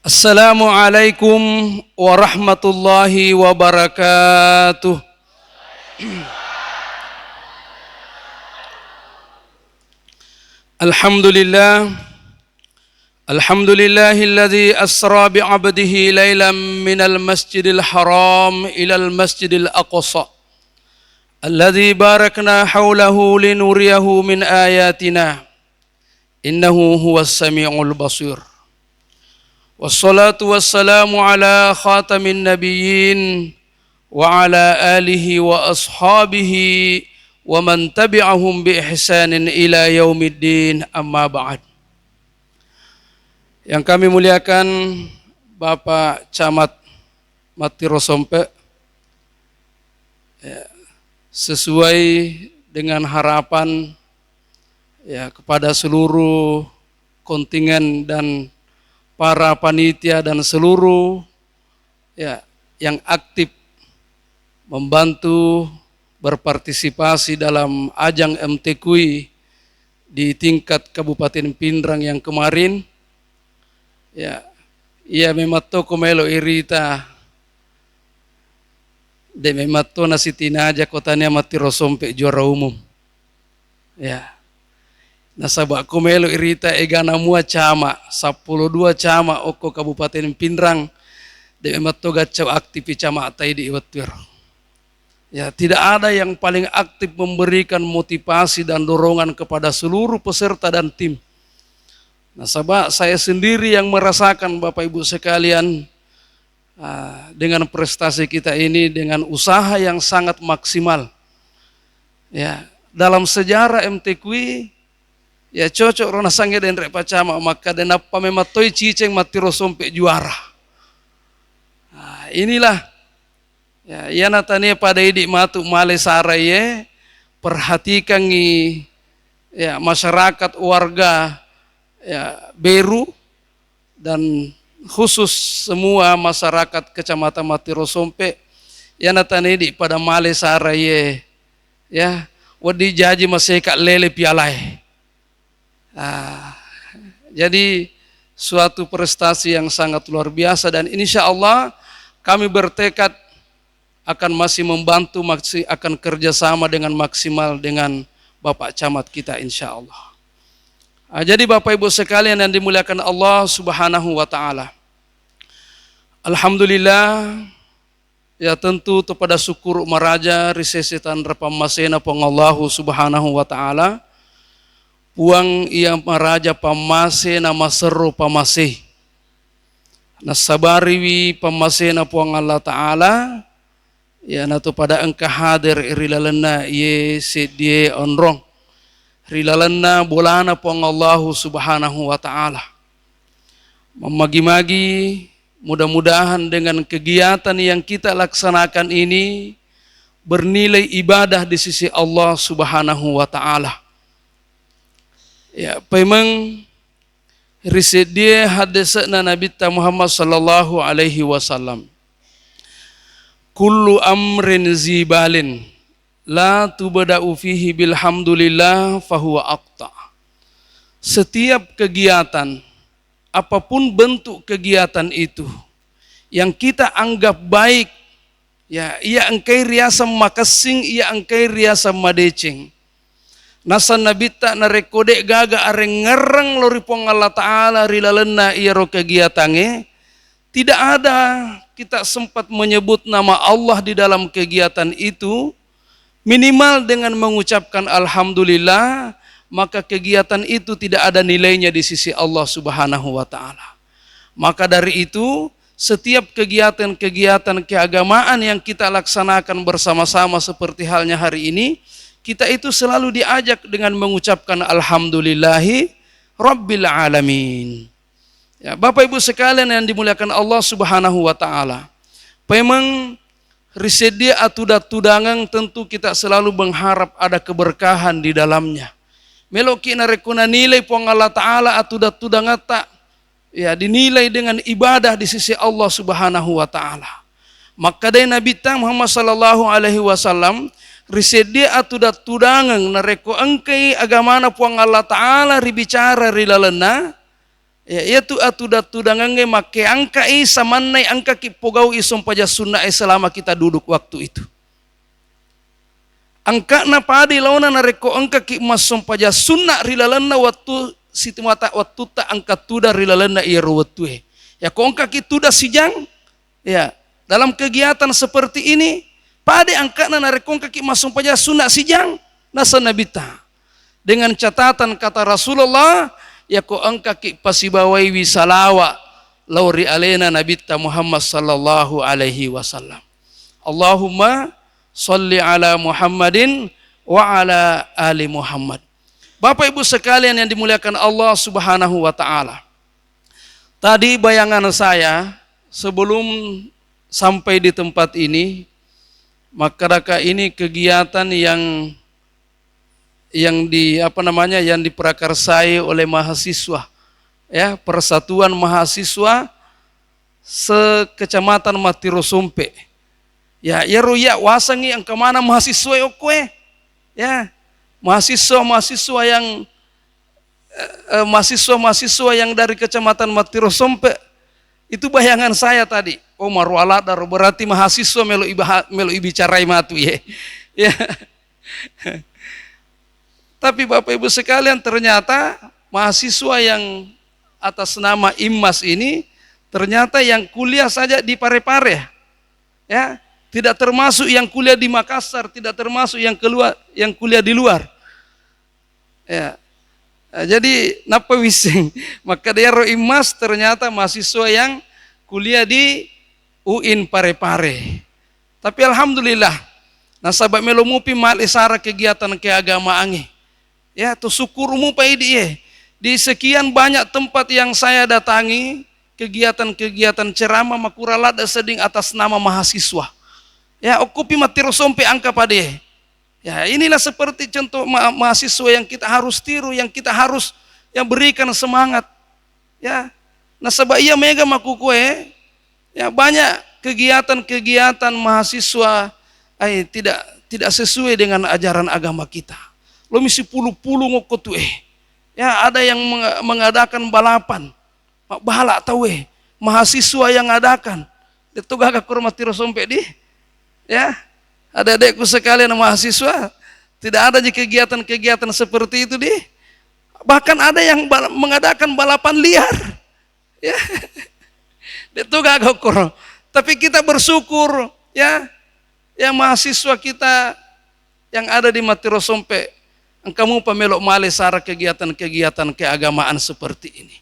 Assalamualaikum warahmatullahi wabarakatuh. Alhamdulillahilladzi asra bi'abdihi laylan minal masjidil haram ilal masjidil aqsa alladzi barakna hawlahu linuriyahu min ayatina innahu huwas sami'ul basir. Wassalatu wassalamu ala khatamin nabiyyin wa ala alihi wa ashabihi wa man tabi'ahum bi ihsanin ila yaumiddin, amma ba'd. Yang kami muliakan Bapak Camat Matirosompe, sesuai dengan harapan kepada seluruh kontingen dan para panitia dan seluruh yang aktif membantu berpartisipasi dalam ajang MTQI di tingkat Kabupaten Pindrang yang kemarin. Ia memato komelo irita de memato nasitina aja kotanya Matirosompe juara umum. Nasabak komelo irita egana mua cama 12 cama oko Kabupaten Pindrang de memato gacau aktif cama atai di iwatwir. Tidak ada yang paling aktif memberikan motivasi dan dorongan kepada seluruh peserta dan tim. Nasabak saya sendiri yang merasakan Bapak Ibu sekalian dengan prestasi kita ini dengan usaha yang sangat maksimal. Dalam sejarah MTQI cocok rona sange dan rek pacama maka dan apa mematoi ciceng Matirosompe juara. Inilah yana tania pada idik matu male saraye perhatikan masyarakat warga Beru dan khusus semua masyarakat Kecamatan Matirosompe yana tania idik pada male saraye wadi jaji maseka lele pialai. Jadi suatu prestasi yang sangat luar biasa dan insya Allah kami bertekad akan masih membantu, akan kerjasama dengan maksimal dengan Bapak Camat kita insya Allah. Jadi Bapak Ibu sekalian yang dimuliakan Allah Subhanahu wa Ta'ala, alhamdulillah tentu kepada syukur maraja risesetan repamasena pengallahu Subhanahu wa Ta'ala puang ia maraja pamase nama seru pamase nasabariwi pamase na puang Allah Ta'ala natu pada engkah hadir rilalena ye sedie onrong rilalena bolana puang Allah Subhanahu wa Ta'ala memagi-magi mudah-mudahan dengan kegiatan yang kita laksanakan ini bernilai ibadah di sisi Allah Subhanahu wa Ta'ala. Memang riset dia hadisna Nabi Muhammad sallallahu alaihi wasallam. Kullu amrin zibalin la tubada'u fihi bilhamdulillah fahuwa aqta. Setiap kegiatan, apapun bentuk kegiatan itu yang kita anggap baik, ia engkai riasa makasing, ia engkai riasa madeceng. Nasa nabita na rekode gaga areng ngereng lori pong Allah Ta'ala rilalena iya ro kegiatannya. Tidak ada kita sempat menyebut nama Allah di dalam kegiatan itu. Minimal dengan mengucapkan Alhamdulillah, maka kegiatan itu tidak ada nilainya di sisi Allah Subhanahu wa Ta'ala. Maka dari itu, setiap kegiatan-kegiatan keagamaan yang kita laksanakan bersama-sama seperti halnya hari ini, kita itu selalu diajak dengan mengucapkan Alhamdulillahi Rabbil Alamin. Bapak Ibu sekalian yang dimuliakan Allah Subhanahu wa Ta'ala, memang risedia atudat tudangan tentu kita selalu mengharap ada keberkahan di dalamnya. Meloki na rekuna nilai puang Allah Ta'ala atudat tudangata, ya dinilai dengan ibadah di sisi Allah Subhanahu wa Ta'ala. Maka dari Nabi Muhammad sallallahu alaihi wasallam risedia atudat tudangan na reko engkai agamana puang Allah Ta'ala ribicara rilalena, ya yaitu atudat tudangan nge make angka samanai angka kipogau isum paja sunnah selama kita duduk waktu itu. Angka na padi launa na reko angka ki masum paja sunnah rilalena waktu situ mata waktu ta angka tuda rilalena iya ruwetue. Ya ko angka ki tuda sijang, ya dalam kegiatan seperti ini padi angka na reko angka ki masum paja sunnah sijang nasa nabita. Dengan catatan kata Rasulullah, ya ko angka ki pasibawai wisalawa lauri alena nabita Muhammad sallallahu alaihi wasallam. Allahumma sholli ala Muhammadin wa ala ali Muhammad. Bapak Ibu sekalian yang dimuliakan Allah Subhanahu wa Ta'ala. Tadi bayangan saya sebelum sampai di tempat ini, maka ini kegiatan yang diprakarsai oleh mahasiswa, ya, Persatuan Mahasiswa Sekecamatan Matirosompe. Ya ruya wasangi yang kemana mahasiswa yokwe, ya mahasiswa yang mahasiswa yang dari Kecamatan Matirosompe itu bayangan saya tadi. Oh marwala dar berarti mahasiswa melu ibicarai matu ya. Ya. Tapi Bapak Ibu sekalian ternyata mahasiswa yang atas nama IMMAS ini ternyata yang kuliah saja di Parepare, ya. Tidak termasuk yang kuliah di Makassar, tidak termasuk yang kuliah di luar. Ya. Jadi napa wising? Maka dia IMMAS ternyata mahasiswa yang kuliah di UIN Parepare. Tapi alhamdulillah, nasabak melomupi malisara kegiatan keagamaan. Ya, tu syukurmu paidi di sekian banyak tempat yang saya datangi, kegiatan-kegiatan ceramah makuralada seding atas nama mahasiswa. Ya, okupi Matirosompe angka pade. Ya, inilah seperti contoh mahasiswa yang kita harus tiru, yang kita harus berikan semangat. Ya, nasabak ia mega makukue. Ya, banyak kegiatan-kegiatan mahasiswa tidak sesuai dengan ajaran agama kita. Lo misi pulu-pulu ngokotu ya ada yang mengadakan balapan. Bahala tahu mahasiswa yang ngadakan. Itu gak ke rumah Tirosompe di. Ya, ada adekku sekalian mahasiswa, tidak ada di kegiatan-kegiatan seperti itu di. Bahkan ada yang mengadakan balapan liar. Ya. Itu gak ukur. Tapi kita bersyukur ya mahasiswa kita yang ada di Matirosompe, engkamu pamelok male sara kegiatan-kegiatan keagamaan seperti ini.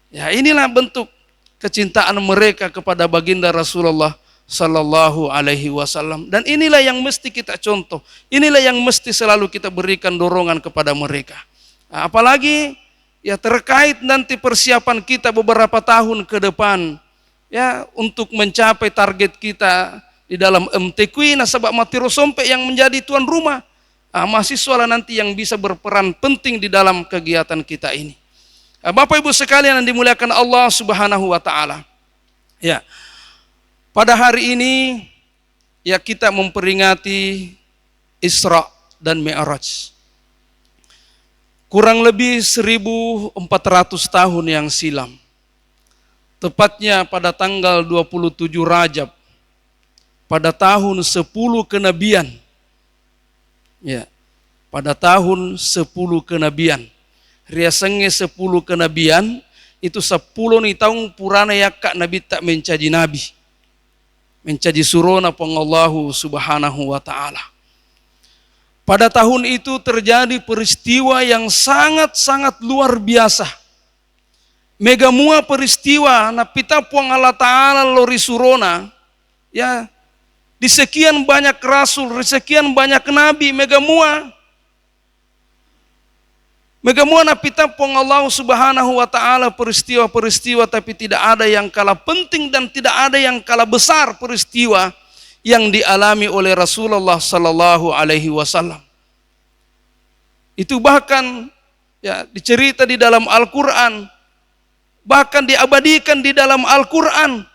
Ya, inilah bentuk kecintaan mereka kepada baginda Rasulullah sallallahu alaihi wasallam, dan inilah yang mesti kita contoh, inilah yang mesti selalu kita berikan dorongan kepada mereka. Nah, apalagi ya terkait nanti persiapan kita beberapa tahun ke depan, ya untuk mencapai target kita di dalam MTQ nasabak Matirosompe yang menjadi tuan rumah. Nah, mahasiswa lah nanti yang bisa berperan penting di dalam kegiatan kita ini. Nah, Bapak Ibu sekalian yang dimuliakan Allah Subhanahu wa Ta'ala. Ya. Pada hari ini ya kita memperingati Isra dan Mi'raj. Kurang lebih 1400 tahun yang silam. Tepatnya pada tanggal 27 Rajab pada tahun 10 kenabian. Ya. Pada tahun 10 kenabian. Riasenge 10 kenabian itu 10 nih tahun purana yakak nabi tak mencaji nabi. Mencaji surona pengallahu subhanahu wa ta'ala. Pada tahun itu terjadi peristiwa yang sangat-sangat luar biasa. Mega mua peristiwa na pita puang Allah Ta'ala lori surona. Ya, di sekian banyak rasul, di sekian banyak nabi, mega mua na pita puang Allah Subhanahu wa Ta'ala peristiwa-peristiwa, tapi tidak ada yang kalah penting dan tidak ada yang kalah besar peristiwa yang dialami oleh Rasulullah sallallahu alaihi wasallam. Itu bahkan ya dicerita di dalam Al-Qur'an, bahkan diabadikan di dalam Al-Qur'an.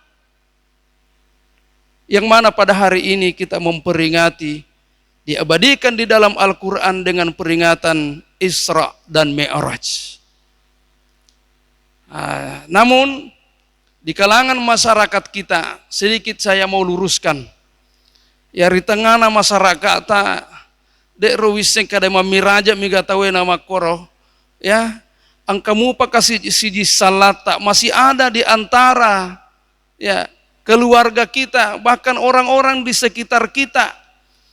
Yang mana pada hari ini kita memperingati, diabadikan di dalam Al-Qur'an dengan peringatan Isra dan Mi'raj. Namun di kalangan masyarakat kita, sedikit saya mau luruskan. Ya di tengah masyarakat dek rowiseng kada mamiraja miga tawe nama koro ya angkamu pakasih siji salata masih ada di antara ya keluarga kita, bahkan orang-orang di sekitar kita,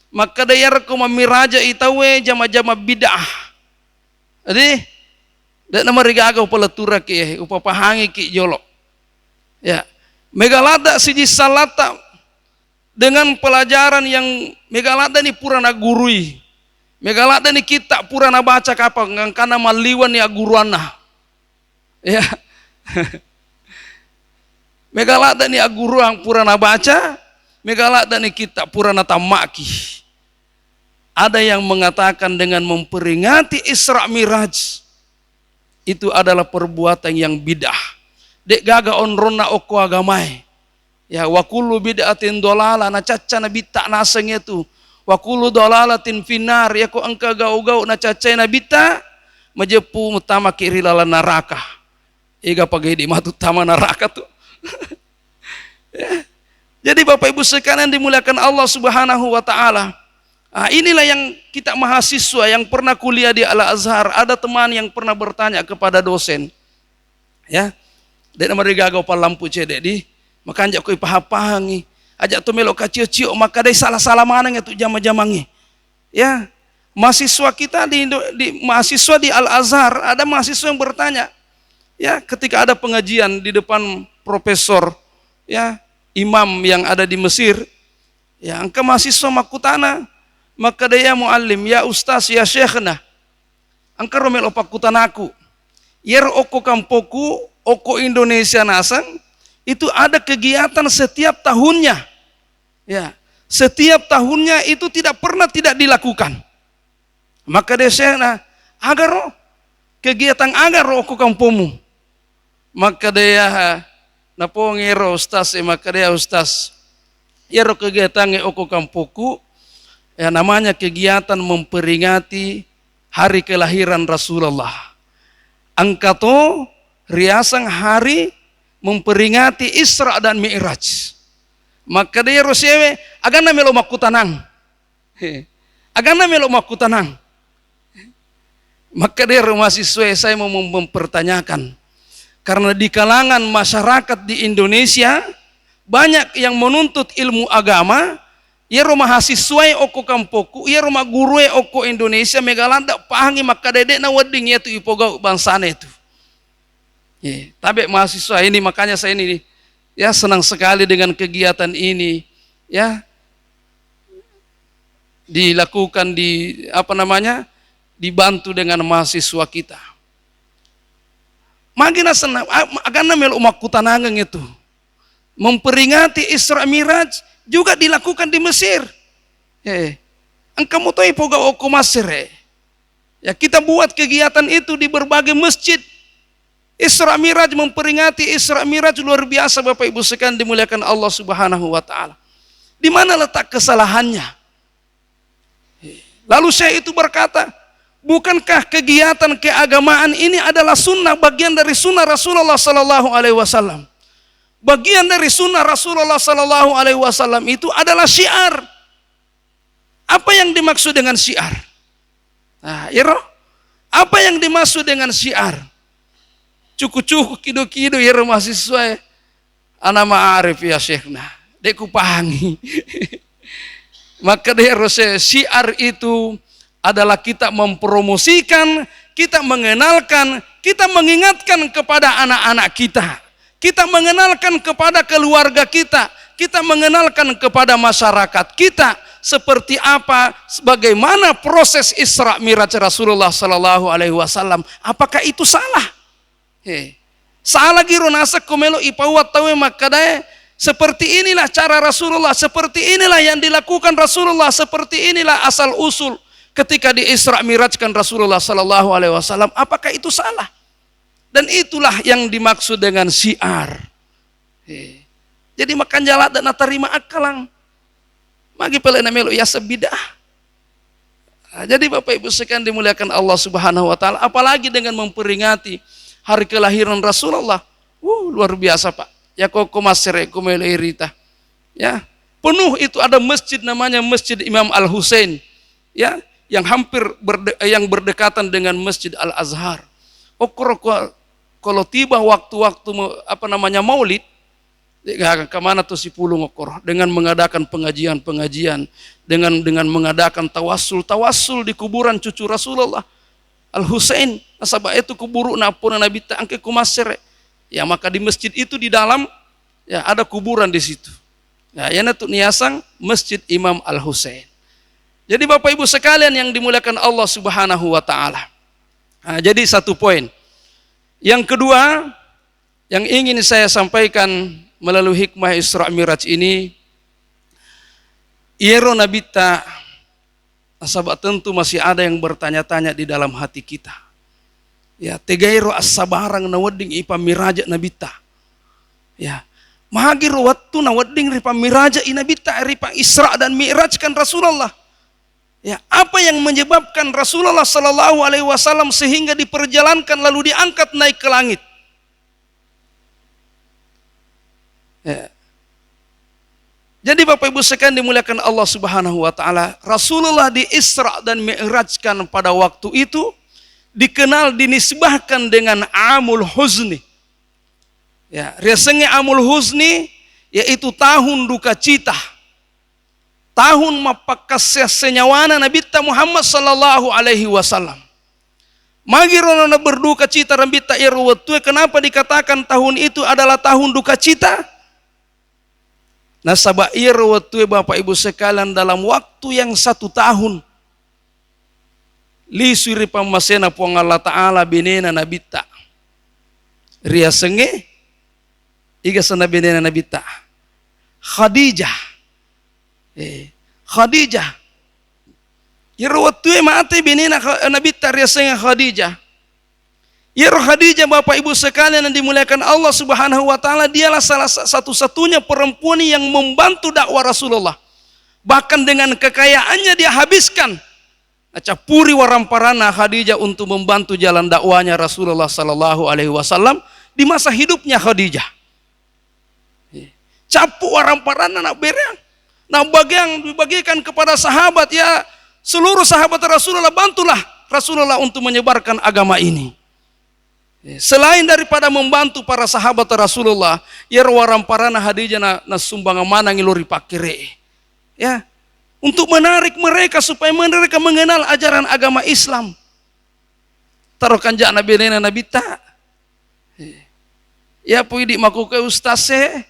maka dayar ko mamiraja itawe jama-jama bid'ah. Jadi dek nama rigagaw palatura ki upapahangi ki jolok ya megalada siji salata dengan pelajaran yang megalada ni purana gurui. Megalada ni kita purana baca kapang karena maliwan ya guruana. Ya. Megalada ni aguru ang purana baca, megalada ni kita purana tamaki. Ada yang mengatakan dengan memperingati Isra Miraj itu adalah perbuatan yang bidah. Dek gaga onrona oko agamai. Ya wa kullu bid'atin dolala na caca na bita naseng itu. Wa kullu dolalatin finar ya ko angka gau-gau na caca na bita majepu mutama kiri lala neraka. Ega pagi di matu tama neraka tuh. Ya. Jadi Bapak Ibu sekalian dimuliakan Allah Subhanahu wa taala. Inilah yang kita mahasiswa yang pernah kuliah di Al-Azhar, ada teman yang pernah bertanya kepada dosen. Ya. Dek nama digagaw pa lampu cedek di makanya ko ipahapahangi ajak tu melok kacio-cio maka dai salah-salah manang itu jama-jamangi. Ya. Mahasiswa kita di mahasiswa di Al-Azhar, ada mahasiswa yang bertanya. Ya, ketika ada pengajian di depan profesor ya, imam yang ada di Mesir, ya, angka mahasiswa makutana, maka dia muallim, ya ustaz, ya syekhna, angka romel opakutanaku, yer oko kampoku, oko Indonesia nasang, itu ada kegiatan setiap tahunnya, ya, setiap tahunnya itu tidak pernah tidak dilakukan. Maka dia syekhna, agar kegiatan agar oko kampomu, maka dia napongero ustaz, maka dia ustaz, ya kegiatan oko kampoku, ya namanya kegiatan memperingati hari kelahiran Rasulullah. Angkato riasang hari memperingati Isra dan Mi'raj. Maka dia rosewe agana melo makutanang. Agana melo makutanang. Maka dia mahasiswa saya mau mempertanyakan, karena di kalangan masyarakat di Indonesia banyak yang menuntut ilmu agama. Ya rumah mahasiswa oko kampoku, ya rumah guru oko Indonesia megalanda pahangi maka dedek na wedding itu ipoga bangsane itu. Ya, tapi mahasiswa ini makanya saya ini ya senang sekali dengan kegiatan ini ya dilakukan di dibantu dengan mahasiswa kita. Magina senang agana melu makutanangan itu. Memperingati Isra Miraj juga dilakukan di Mesir. Engkau tahu ipoga oko Mesir. Ya, kita buat kegiatan itu di berbagai masjid. Isra Miraj, memperingati Isra Miraj luar biasa Bapak Ibu sekalian dimuliakan Allah Subhanahu wa taala. Di mana letak kesalahannya? Lalu saya itu berkata, bukankah kegiatan keagamaan ini adalah sunnah, bagian dari sunnah Rasulullah sallallahu alaihi wasallam? Bagian dari sunnah Rasulullah sallallahu alaihi wasallam itu adalah syiar. Apa yang dimaksud dengan syiar? Nah, ya roh, apa yang dimaksud dengan syiar? Cukup-cukup kido-kido ya roh mahasiswa. Ana ma'arif ya syekhna. Deku pahangi. Maka dia roh syiar itu adalah kita mempromosikan, kita mengenalkan, kita mengingatkan kepada anak-anak kita. Kita mengenalkan kepada keluarga kita, kita mengenalkan kepada masyarakat kita seperti apa, bagaimana proses Isra Miraj Rasulullah sallallahu alaihi wasallam. Apakah itu salah? Salah giro nasa komelo ipawat tawe makadae Seperti inilah cara Rasulullah, seperti inilah yang dilakukan Rasulullah, seperti inilah asal usul ketika di Isra Mirajkan Rasulullah sallallahu alaihi wasallam. Apakah itu salah? Dan itulah yang dimaksud dengan syiar. Jadi makan jalan dan terima akalang. Magi pelena melu ya sebidah. Jadi Bapak Ibu sekalian dimuliakan Allah Subhanahu wa taala, apalagi dengan memperingati hari kelahiran Rasulullah. Luar biasa, Pak. Ya kok masere kumelerita. Ya, penuh itu ada masjid namanya Masjid Imam Al-Husain. Ya, yang hampir yang berdekatan dengan Masjid Al-Azhar. Kalau tiba waktu-waktu Maulid, kemana tuh si pulu ngokor dengan mengadakan pengajian-pengajian, dengan mengadakan tawasul di kuburan cucu Rasulullah Al-Husain. Nasabah itu kuburu napuna Nabi angke kumasere. Ya, maka di masjid itu di dalam ya ada kuburan di situ. Ya, yana tuh niasang Masjid Imam Al-Husain. Jadi Bapak Ibu sekalian yang dimuliakan Allah Subhanahu wa taala. Nah, jadi satu poin. Yang kedua yang ingin saya sampaikan melalui hikmah Isra Miraj ini, Iero Nabita, nasabah tentu masih ada yang bertanya-tanya di dalam hati kita. Ya, tegairo as-sabarang na wedding ipa miraja nabita. Ya, mahagiro wattu na wedding ripa miraja inabita ripa Isra dan Mi'raj kan Rasulullah. Ya, apa yang menyebabkan Rasulullah sallallahu alaihi wasallam sehingga diperjalankan lalu diangkat naik ke langit? Ya. Jadi Bapak Ibu sekalian dimuliakan Allah Subhanahu wa taala, Rasulullah di Isra dan Mi'rajkan pada waktu itu dikenal dinisbahkan dengan Amul Huzni. Ya, resenge Amul Huzni yaitu tahun duka cita. Tahun mapakasya senyawana Nabi Muhammad sallallahu alaihi wasallam. Magirona berduka cita rambita irwatu. Kenapa dikatakan tahun itu adalah tahun duka cita? Nasabah irwatu Bapak Ibu sekalian dalam waktu yang 1 tahun. Li suri pamasena puang Allah Ta'ala binena nabita. Ria senge iga sana binena nabita. Khadijah. Khadijah. Irwatu mate binena nabita ria senge Khadijah. Khadijah Bapak Ibu sekalian yang dimuliakan Allah Subhanahu wa taala, dialah salah satu-satunya perempuan yang membantu dakwah Rasulullah. Bahkan dengan kekayaannya dia habiskan capuri waramparana Khadijah untuk membantu jalan dakwanya Rasulullah sallallahu alaihi wasallam di masa hidupnya Khadijah. Capu waramparana nak berang, nak dibagikan kepada sahabat, ya seluruh sahabat Rasulullah, bantulah Rasulullah untuk menyebarkan agama ini. Selain daripada membantu para sahabat Rasulullah, ya waramparana Khadijah na sumbangan mana ngiluri pakire. Ya, untuk menarik mereka supaya mereka mengenal ajaran agama Islam. Taruhkan jak nabi nena nabi tak. Ya pui di makuke ustase.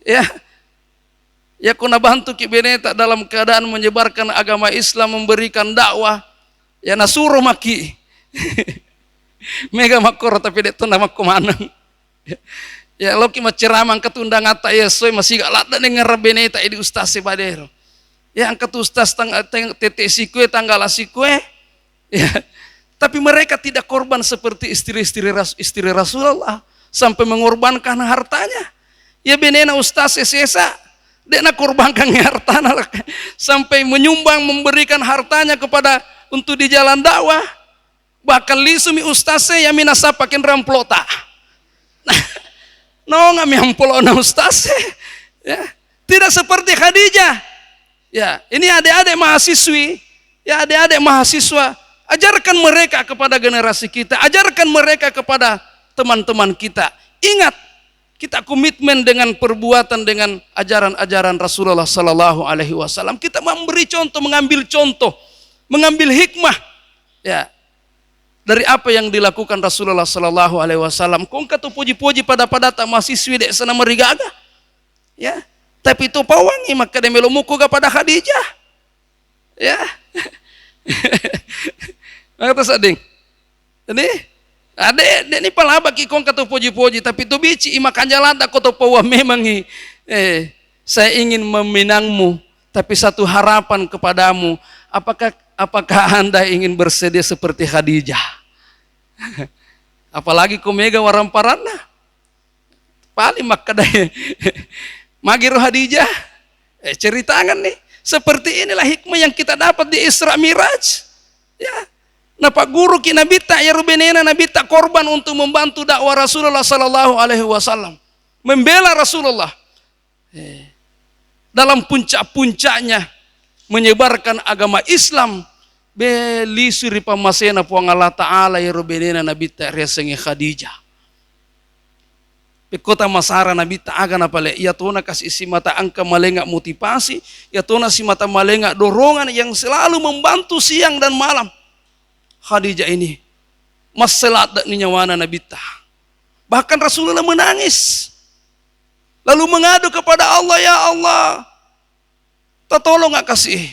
Ya. Ya kuna bantu ki beneta dalam keadaan menyebarkan agama Islam, memberikan dakwah. Ya nasuruh maki. Mega makor tapi dek tunda makko manang. Ya loki maceramang ketunda ngata ya soy masih gak lada denger beneta di ustase badero. Ya angkat ustaz tete sikue tanggal sikue. Ya. Tapi mereka tidak korban seperti istri Rasulullah sampai mengorbankan hartanya. Ya benena ustaz sesa, dia nak korbankan hartanya sampai menyumbang memberikan hartanya kepada untuk di jalan dakwah. Bahkan lisumi ustaz ya minasa pakin ramplota. No ngami amplona ustaz. Ya. Tidak seperti Khadijah. Ya, ini adik-adik mahasiswi, ya adik-adik mahasiswa, ajarkan mereka kepada generasi kita, ajarkan mereka kepada teman-teman kita. Ingat, kita komitmen dengan perbuatan, dengan ajaran-ajaran Rasulullah sallallahu alaihi wasallam. Kita memberi contoh, mengambil hikmah, ya, dari apa yang dilakukan Rasulullah sallallahu alaihi wasallam. Kong kata puji-puji pada tak mahasiswi dek sana merigaga. Ya. Tapi itu pawangi maka demelo muku kepada Khadijah. Ya. Maka sading. Ini ade ni palaba ki kong kata puji-puji tapi tu bici imakan jalan tak koto pawa memang Saya ingin meminangmu, tapi satu harapan kepadamu, apakah Anda ingin bersedia seperti Khadijah? Apalagi kumega waramparana. Paling makadai. Magiru Khadijah. Ceritakan nih. Seperti inilah hikmah yang kita dapat di Isra Miraj. Ya. Napa guru kita nabita ya rubenena nabita korban untuk membantu dakwah Rasulullah sallallahu alaihi wasallam. Membela Rasulullah. Dalam puncak-puncaknya menyebarkan agama Islam. Beli suri pamasena puang Allah Ta'ala ya rubenena nabita resengi Khadijah. Kota Masara Nabi Ta'agan apale ya tona kasih isi mata angka malengak motivasi, ya tona si mata malengak dorongan yang selalu membantu siang dan malam. Khadijah ini masalah dan nyawana Nabi Ta. Bahkan Rasulullah menangis. Lalu mengadu kepada Allah, ya Allah, tolong gak kasih.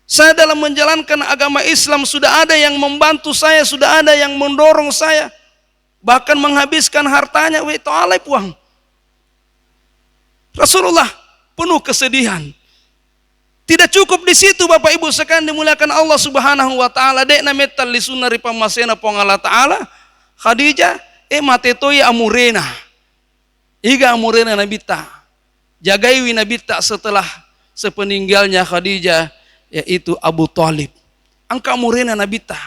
Saya dalam menjalankan agama Islam sudah ada yang membantu saya, sudah ada yang mendorong saya. Bahkan menghabiskan hartanya, alai puang. Rasulullah penuh kesedihan. Tidak cukup di situ Bapak Ibu sekalian dimuliakan Allah Subhanahu wa taala. Dekna metal li sunari pamasena puang Allah taala. Khadijah matetoi amurena. Iga amurena nabita. Jagaiwi nabita setelah sepeninggalnya Khadijah, yaitu Abu Thalib. Angka amurena nabita.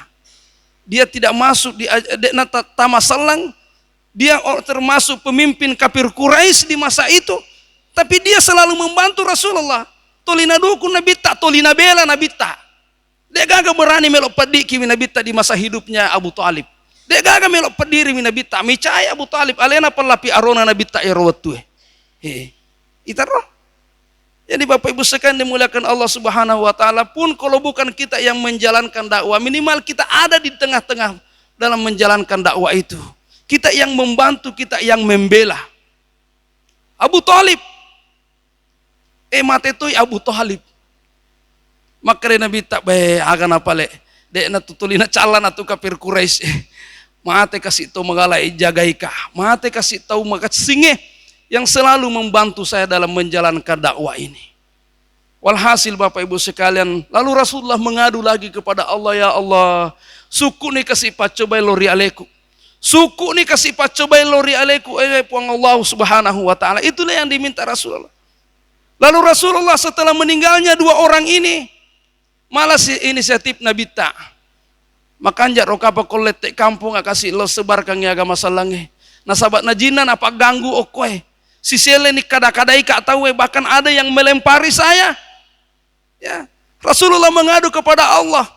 Dia tidak masuk di Tamasalang. Dia termasuk pemimpin kafir Quraisy di masa itu. Tapi dia selalu membantu Rasulullah. Tolina duku nabita, tolina bela nabita. Dia gagah berani melok pediki nabita di masa hidupnya Abu Thalib. Dia gagah melok pediri nabita. Micaya Abu Thalib. Alena pelapi arona nabita irwatu. Ita roh. Jadi Bapak Ibu sekalian dimuliakan Allah Subhanahu wa taala, pun kalau bukan kita yang menjalankan dakwah, minimal kita ada di tengah-tengah dalam menjalankan dakwah itu. Kita yang membantu, kita yang membela. Abu Thalib. Matetoi Abu Thalib. Maka Nabi tak bae agan apale. Dek na tutulina calan atau kafir Quraisy. Mate kasih tahu magalai jagaika. Mate kasih tahu makat singe yang selalu membantu saya dalam menjalankan dakwah ini. Walhasil Bapak Ibu sekalian, lalu Rasulullah mengadu lagi kepada Allah, ya Allah, suku ni kasih pacobai lori aleku. Suku ni kasih pacobai lori aleku, puang Allah Subhanahu wa taala. Itulah yang diminta Rasulullah. Lalu Rasulullah setelah meninggalnya dua orang ini, malah si inisiatif Nabi Ta. Makanya rokapa kolete kampung kasih lo sebarkan agama salange. Nasabat najinan apa ganggu okoy. Si sele ni kadang-kadang ika tahu bahkan ada yang melempari saya. Ya, Rasulullah mengadu kepada Allah.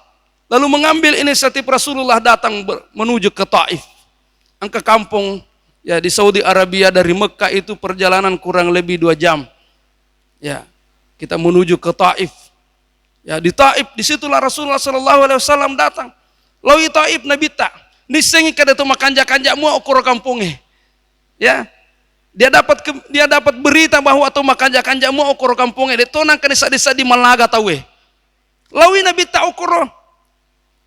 Lalu mengambil inisiatif Rasulullah datang menuju ke Taif. Angka kampung ya di Saudi Arabia dari Mekah itu perjalanan kurang lebih 2 jam. Ya, kita menuju ke Taif. Ya, di Taif disitulah Rasulullah sallallahu alaihi wasallam datang. Lalu Taif Nabi tak nisengi kada tu makanja-kanja mu okoro kampungnya. Ya. Dia dapat berita bahwa tu makanja-kanja mu okoro kampungnya. Dia tonang ke desa-desa di Malaga tahu. Lalu Nabi tak okoro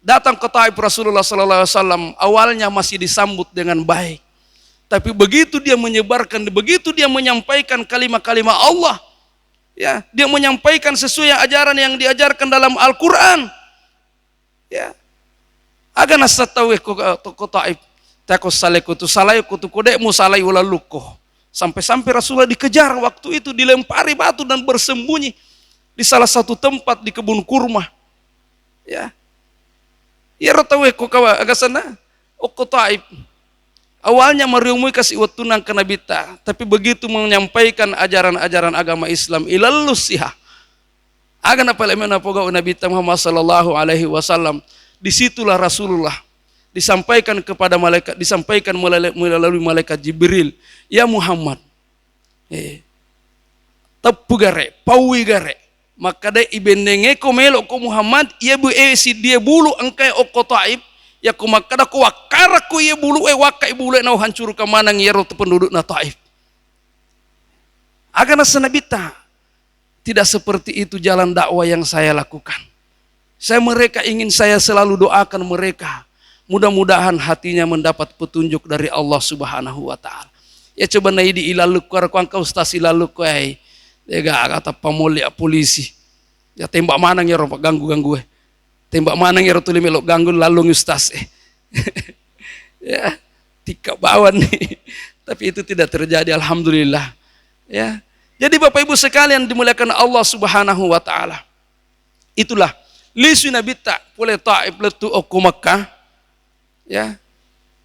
datang ke Taif Rasulullah sallallahu alaihi wasallam, awalnya masih disambut dengan baik. Tapi begitu dia menyebarkan, begitu dia menyampaikan kalimat-kalimat Allah, ya, dia menyampaikan sesuai ajaran yang diajarkan dalam Al-Qur'an. Ya. Aga nasatawe ko Taif. Tako saleku tu salai kutu kodekmu salai ulaluko. Sampai-sampai Rasulullah dikejar waktu itu, dilempari batu dan bersembunyi di salah satu tempat di kebun kurma. Ya. Ya rotawe ko kawa aga sana ko Taif. Awalnya mariumui kasih wetunang ke Nabi ta, tapi begitu menyampaikan ajaran-ajaran agama Islam ilalusiha. Aga na pala mena poga Nabi Muhammad sallallahu alaihi wasallam. Disitulah Rasulullah disampaikan kepada malaikat, disampaikan melalui malaikat Jibril, ya Muhammad, tepu gare, paui gare, maka de ibendenge ko melo ko Muhammad, ia bu si dia bulu angkai oko Taif, ya ko makada ko wakara ko ia bulu wakai bulu na hancur ka manang yero penduduk na Taif. Agana senabita, tidak seperti itu jalan dakwah yang saya lakukan. Mereka ingin saya selalu doakan mereka. Mudah-mudahan hatinya mendapat petunjuk dari Allah Subhanahu wa taala. Ya coba na idi ilaluk ko ka ustaz ilaluk ko ay. Dega kata pamuli polisi. Ya tembak mana ngero ganggu-ganggu. Tembak mana ngero tuli melok ganggu lalu ustaz. Ya, tika bawan nih. Tapi itu tidak terjadi, alhamdulillah. Ya. Jadi Bapak Ibu sekalian dimuliakan Allah Subhanahu wa taala. Itulah lisu Nabi tak boleh Taif letu oku Makkah. Ya.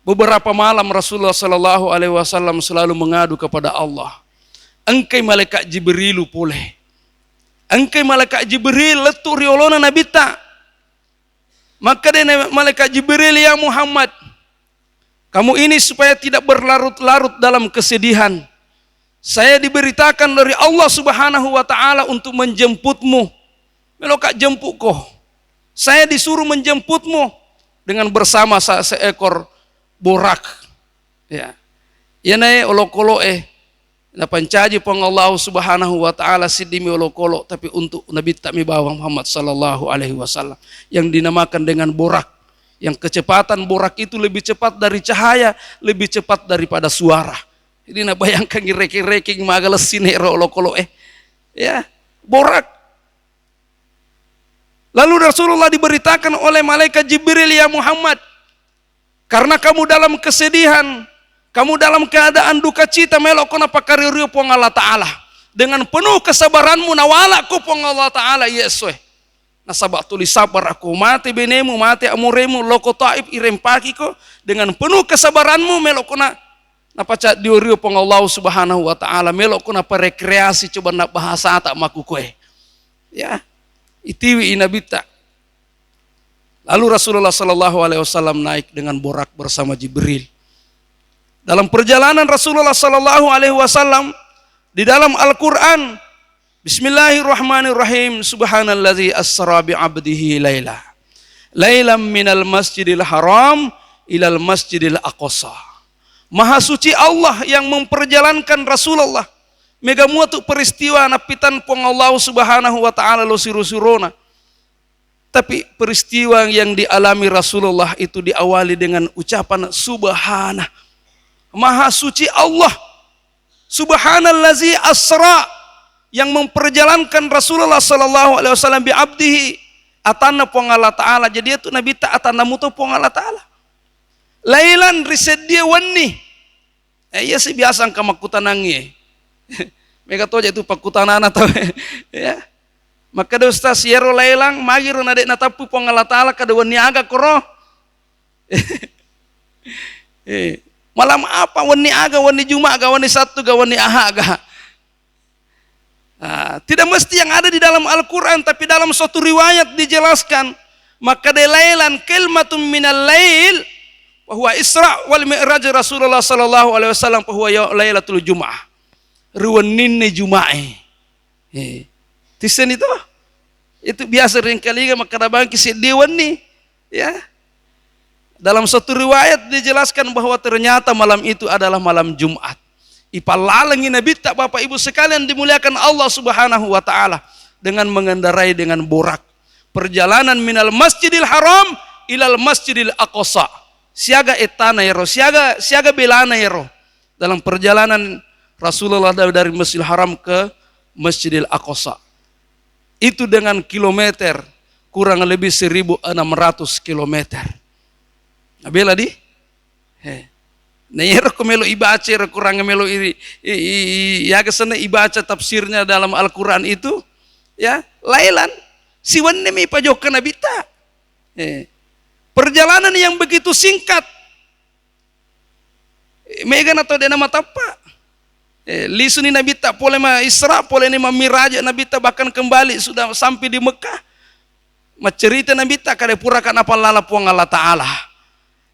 Beberapa malam Rasulullah sallallahu alaihi wasallam selalu mengadu kepada Allah. Engkai malaikat Jibrilu pulih. Engkai malaikat Jibril letu riolona Nabi tak. Maka dia malaikat Jibril, ya Muhammad, kamu ini supaya tidak berlarut-larut dalam kesedihan. Saya diberitakan dari Allah Subhanahu wa taala untuk menjemputmu. Melokak jemput ko. Saya disuruh menjemputmu dengan bersama seekor borak. Ya. Ya nae olokolo na pancaji pang Allah Subhanahu wa taala sidimi olokolo, tapi untuk Nabi tak bawa Muhammad sallallahu alaihi wasallam yang dinamakan dengan borak. Yang kecepatan borak itu lebih cepat dari cahaya, lebih cepat daripada suara. Jadi na bayangkan reki-reki magalesin olokolo ya, borak. Lalu Rasulullah diberitakan oleh malaikat Jibril, ya Muhammad, karena kamu dalam kesedihan, kamu dalam keadaan duka cita, melok kona pakaririo pong Allah Ta'ala. Dengan penuh kesabaranmu nawala ko pong Allah Ta'ala, yeswe. Nasabak tulis sabar aku, mati benemu, mati amuremu, loko Taif irem paki ko. Dengan penuh kesabaranmu, melok kona napaca diorio pong Allah Subhanahu wa Ta'ala, melok kona parekreasi coba nak bahasa tak makukwe. Ya, itiwi inabita. Lalu Rasulullah sallallahu alaihi wasallam naik dengan borak bersama Jibril. Dalam perjalanan Rasulullah sallallahu alaihi wasallam di dalam Al-Qur'an, Bismillahirrahmanirrahim, Subhanallazi asra bi 'abdihi laila. Lailam minal masjidil haram ilal masjidil aqsa. Maha suci Allah yang memperjalankan Rasulullah. Mega muatu peristiwa napitan pong Allah Subhanahu wa taala lo siru-sirona. Tapi peristiwa yang dialami Rasulullah itu diawali dengan ucapan subhanah. Maha suci Allah. Subhanallazi asra, yang memperjalankan Rasulullah sallallahu alaihi wasallam bi abdihi atanna pong Allah taala. Jadi itu Nabi ta atanna muto pong Allah taala. Lailan riset dia wani. Iya sih biasa angka makutanangi. Mega toja itu pakutanana tahu ya. Maka da ustaz yero lailang magiro na de natapu pong Allah taala kada wani aga koro. Malam apa wani aga, wani Jumat aga, wani Sabtu aga, wani Ahad aga. Tidak mesti yang ada di dalam Al-Quran, tapi dalam suatu riwayat dijelaskan. Maka de lailan kalimatun minal lail bahwa Isra wal Mi'raj Rasulullah sallallahu alaihi wasallam bahwa lailatul Jum'ah. Ruwaninne Jumae. Tisen itu biasa ringkali maka dabang kisi dewan nih, ya. Dalam satu riwayat dijelaskan bahwa ternyata malam itu adalah malam Jumat. Ipalalangi Nabi tak Bapak Ibu sekalian dimuliakan Allah Subhanahu wa taala dengan mengendarai dengan borak. Perjalanan minal Masjidil Haram ilal Masjidil Aqsa. Siaga etana yero, siaga belana yero. Dalam perjalanan Rasulullah dari Masjidil Haram ke Masjidil Aqsa. Itu dengan kilometer kurang lebih 1600 kilometer. Nabela di? Nayero ko melo ibaca kurang melo ya kesana ibaca tafsirnya dalam Al-Quran itu, ya lailan siwan nemi pajokan nabita. Perjalanan yang begitu singkat. Megan atau dia nama tapa. Lisuni Nabi tak boleh ma Isra, boleh ni ma Miraj Nabi tak bahkan kembali sudah sampai di Mekah. Macerita Nabi tak kada purakan apa lala puang Allah Taala.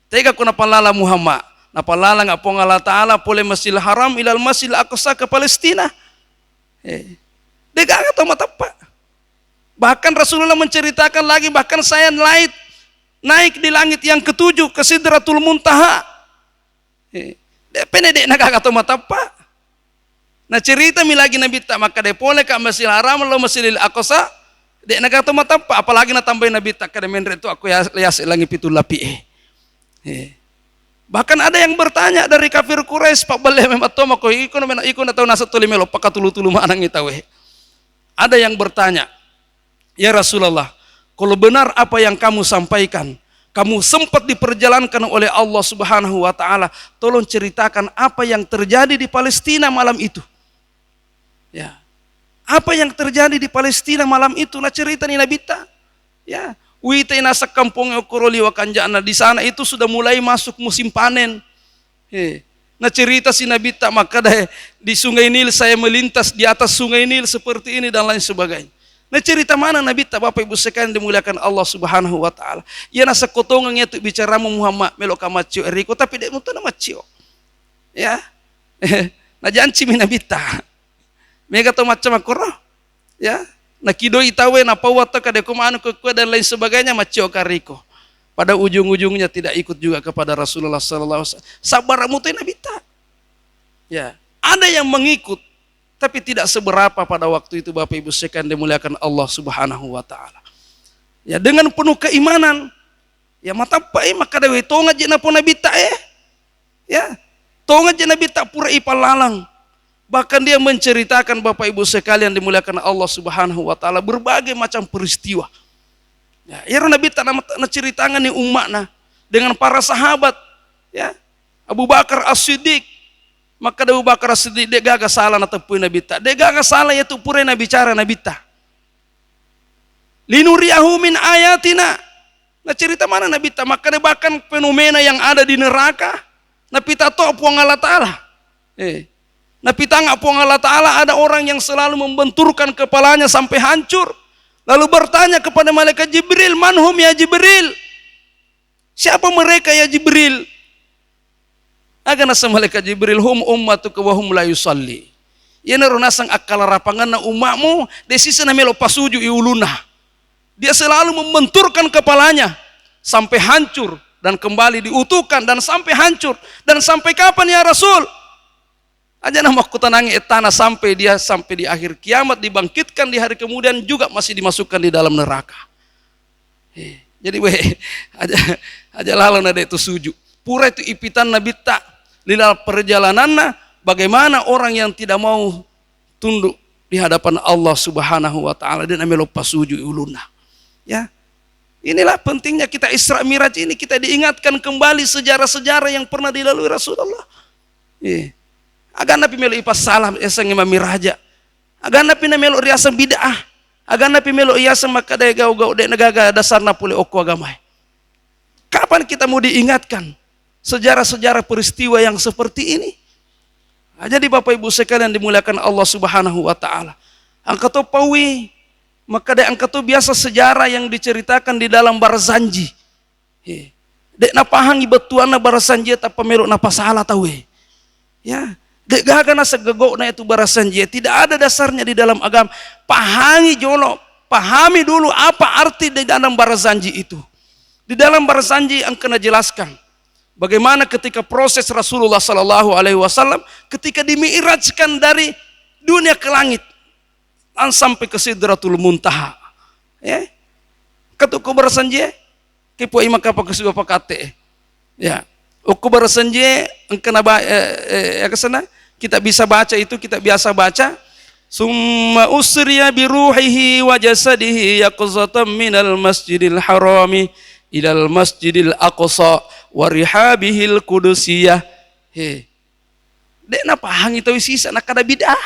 Tega ko napa lala Muhammad, napa lala ngak puang Allah Taala boleh Masjidil Haram ilal Masjidil Aqsa ke Palestina. Dega atau matapa. Bahkan Rasulullah menceritakan lagi, bahkan saya naik di langit yang ketujuh ke Sidratul Muntaha. Penedek nak atau matapa. Nah cerita mi lagi Nabi tak maka de pole ka Masjidil Haram lo Masjidil Aqsa dek nak atau matapa, apalagi na tambahin Nabi tak kada menre itu aku ya langi pitul lapi. Bahkan ada yang bertanya dari kafir Quraisy, Pak Bale mematoma ko iko na tahu nasa tulimelo pakatulu-tulu manang itawe. Ada yang bertanya, ya Rasulullah, kalau benar apa yang kamu sampaikan, kamu sempat diperjalankan oleh Allah Subhanahu wa taala, tolong ceritakan apa yang terjadi di Palestina malam itu. Ya. Apa yang terjadi di Palestina malam itu? Nah cerita ni Nabita. Ya. Wita nasa kampung Okoroli Wakanjana, di sana itu sudah mulai masuk musim panen. Nah cerita si Nabita, maka di Sungai Nil saya melintas di atas Sungai Nil seperti ini dan lain sebagainya. Nah cerita mana Nabita, Bapak Ibu sekalian dimuliakan Allah Subhanahu wa taala. Ya nasa kotongannya tu bicara Muhammad melo kamacio Eriko tapi dia mutu nama cio. Ya. Nah janci mi Nabita. Mega to macam akoro. Ya. Na kido itawe na pawata kade kumano ke dan lain sebagainya macio kariko. Pada ujung-ujungnya tidak ikut juga kepada Rasulullah sallallahu alaihi wasallam. Sabar mutai Nabita. Ya, ada yang mengikut tapi tidak seberapa pada waktu itu Bapak Ibu sekalian dimuliakan Allah Subhanahu wa taala. Ya, dengan penuh keimanan. Ya mata pai maka dewe tonga je na po Nabita Ya. Tonga je Nabita pura ipalalang. Bahkan dia menceritakan Bapak Ibu sekalian dimuliakan Allah Subhanahu wa taala berbagai macam peristiwa. Ya, Nabi tak ceritakan ni umatna dengan para sahabat, ya. Abu Bakar As-Siddiq. Maka Abu Bakar As-Siddiq dia gagal salah na tepui Nabi ta. Dia gagal salah yaitu pura na bicara Nabi ta. Linuriyahu min ayatina. Nah cerita mana Nabi ta? Maka dia bahkan fenomena yang ada di neraka. Nabi ta to puang Allah Ta'ala. Nabi tangga puang Allah Ta'ala ada orang yang selalu membenturkan kepalanya sampai hancur. Lalu bertanya kepada malaikat Jibril, manhum ya Jibril? Siapa mereka ya Jibril? Agak nasa malaikat Jibril, hum ummatuka wa hum la yusalli. Ia narunasang akal rapangan na umakmu, desisa na melo pasuju iuluna. Dia selalu membenturkan kepalanya sampai hancur dan kembali diutuhkan dan sampai hancur. Dan sampai kapan ya Rasul? Aja nama aku tenangi etana sampai di akhir kiamat dibangkitkan di hari kemudian juga masih dimasukkan di dalam neraka. Jadi aja lalu nada itu suju. Pura itu ipitan Nabi tak lila perjalanannya bagaimana orang yang tidak mau tunduk di hadapan Allah Subhanahu wa taala dan melupa suju uluna. Ya. Inilah pentingnya kita Isra Miraj ini, kita diingatkan kembali sejarah-sejarah yang pernah dilalui Rasulullah. Agar napi melo ipas salah esang imam miraja. Agar napi na melo riasa bid'ah. Agar napi melo iasa maka daya gau-gau dek negaga dasar na pule oko agamai. Kapan kita mau diingatkan sejarah-sejarah peristiwa yang seperti ini? Jadi Bapak Ibu sekalian dimuliakan Allah Subhanahu wa taala. Angkato pawi maka dek angkato biasa sejarah yang diceritakan di dalam Barzanji. Dek na pahangi betuana Barzanji ta pamelo na pasalah tahu. Ya. Dek gaga na segegok na itu Barzanji tidak ada dasarnya di dalam agama. Pahami dulu apa arti di dalam Barzanji itu. Di dalam Barzanji engkau jelaskan bagaimana ketika proses Rasulullah sallallahu alaihi wasallam ketika dimi'rajkan dari dunia ke langit dan sampai ke Sidratul Muntaha. Ya. Ketuku Barzanji kipu ima kapa kesuwa pakate. Ya. Uku Barzanji engkau na kesana kita bisa baca itu, kita biasa baca. Summa usriya bi ruhihi wa jasadihi yaqzatan minal masjidil harami ilal masjidil aqsa wa rihabihil qudusiyah. Dek na pahang itu sisa na kada bidah.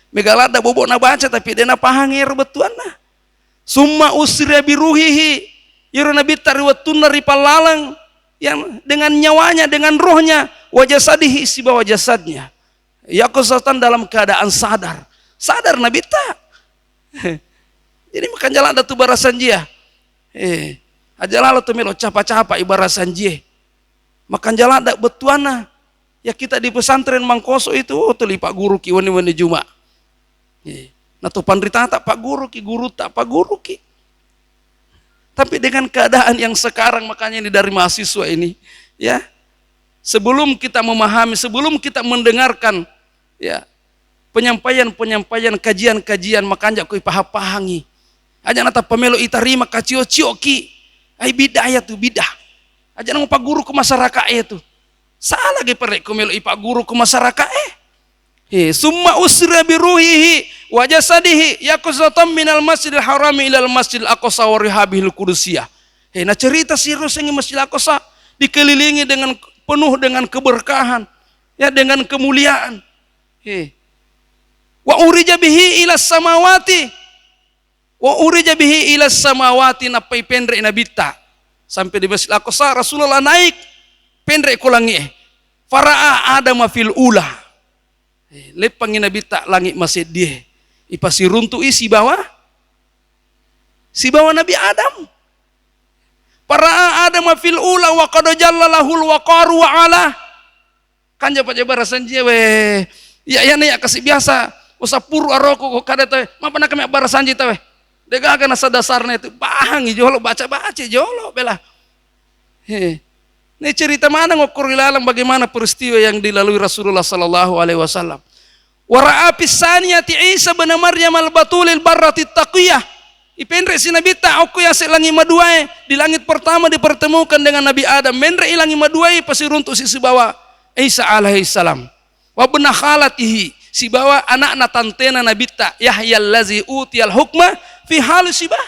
Megalada bobok na baca tapi dek na pahang er betuan na. Summa usriya bi ruhihi. Yuru nabi tariwatun ripalalang yang dengan nyawanya, dengan rohnya, wajah sadihi isi bawah jasadnya. Yaqzatan dalam keadaan sadar. Sadar Nabi tak. Jadi makan jalan ada tu Barzanji ya. Aja lalu tu melo capa-capa Barzanji. Makan jalan ada betuana. Ya kita di pesantren Mangkoso itu tu li Pak Guru ki wani-wani Juma. Nah tu pandrita tak Pak Guru ki, guru tak Pak Guru ki. Tapi dengan keadaan yang sekarang makanya ini dari mahasiswa ini, ya. Sebelum kita memahami, sebelum kita mendengarkan, ya, penyampaian kajian-kajian makanya koi pahapangi. Aja nata pamelo itarima kacio-cio ki. Ai bidah ya tu bidah. Aja nang pak guru ke masyarakat itu. Salah ge perek ko melo pak guru ke masyarakat summa usra bi ruhihi wa jasadihi yaqzatam minal masjidil haram ilal masjidil aqsa wa rihabil qudusiyah. Nah cerita si Rasul Masjidil Aqsa dikelilingi dengan penuh dengan keberkahan, ya dengan kemuliaan. Wa urija bihi ilas samawati. Wa urija bihi ilas samawati napai pendre nabita. Sampai di Masjidil Aqsa Rasulullah naik pendre ko langit. Fara'a Adam fil ula. Lepang nabita langit masjid dia. Ipasi runtu isi bawah. Si bawah Nabi Adam. Para Adam fil ula wa qad jallalahul waqaru wa ala. Kanja pa barasan je we. Ya ya kasih biasa. Usa puru aroko ko kada teh. Mapana kami barasan je teh. Dega kana sadasarna itu bahang jolo baca-baca jolo bela. Ini cerita mana ngokur ilalang bagaimana peristiwa yang dilalui Rasulullah sallallahu alaihi wasallam. Wa ra'a pisaniyati Isa bin Maryam al-batulil barrati taqiyah. Ipendre si Nabi ta aku ya selangi maduai di langit pertama dipertemukan dengan Nabi Adam. Mendre ilangi maduai pasi runtuk si bawa Isa alaihi salam. Wa bena khalatihi si bawa anak tantena Nabi ta Yahya allazi utiyal hukma fi hal sibah.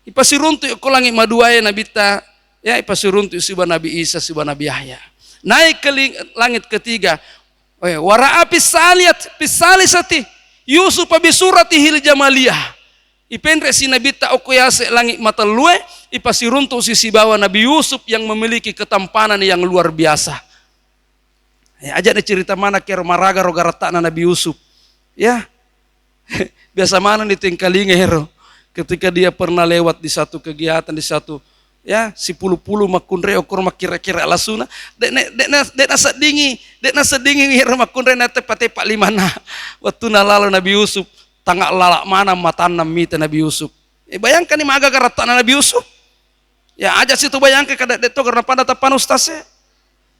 Ipasi runtuk ko langit maduai Nabi ta ya ipasi runtuk si Nabi Isa si Nabi Yahya. Naik ke langit ketiga. Wa ra'a pisalisati Yusuf bi suratihil jamaliyah. Ipendre si Nabi ta okuyase langit mata lue ipasi runtuk sisi bawah Nabi Yusuf yang memiliki ketampanan yang luar biasa. Aja cerita mana kira maraga roga retakna Nabi Yusuf. Ya. Biasa mana di tingkalinge hero ketika dia pernah lewat di satu kegiatan di satu ya si pulu-pulu makunre okur makira-kira lasuna dek nasa dingi hero makunre na tepat-tepat limana waktu nalalo Nabi Yusuf tangak lalak mana matan mita Nabi Yusuf. Bayangkan ini maga karata Nabi Yusuf. Ya aja situ bayangkan kada itu karena pada tapan ustaznya.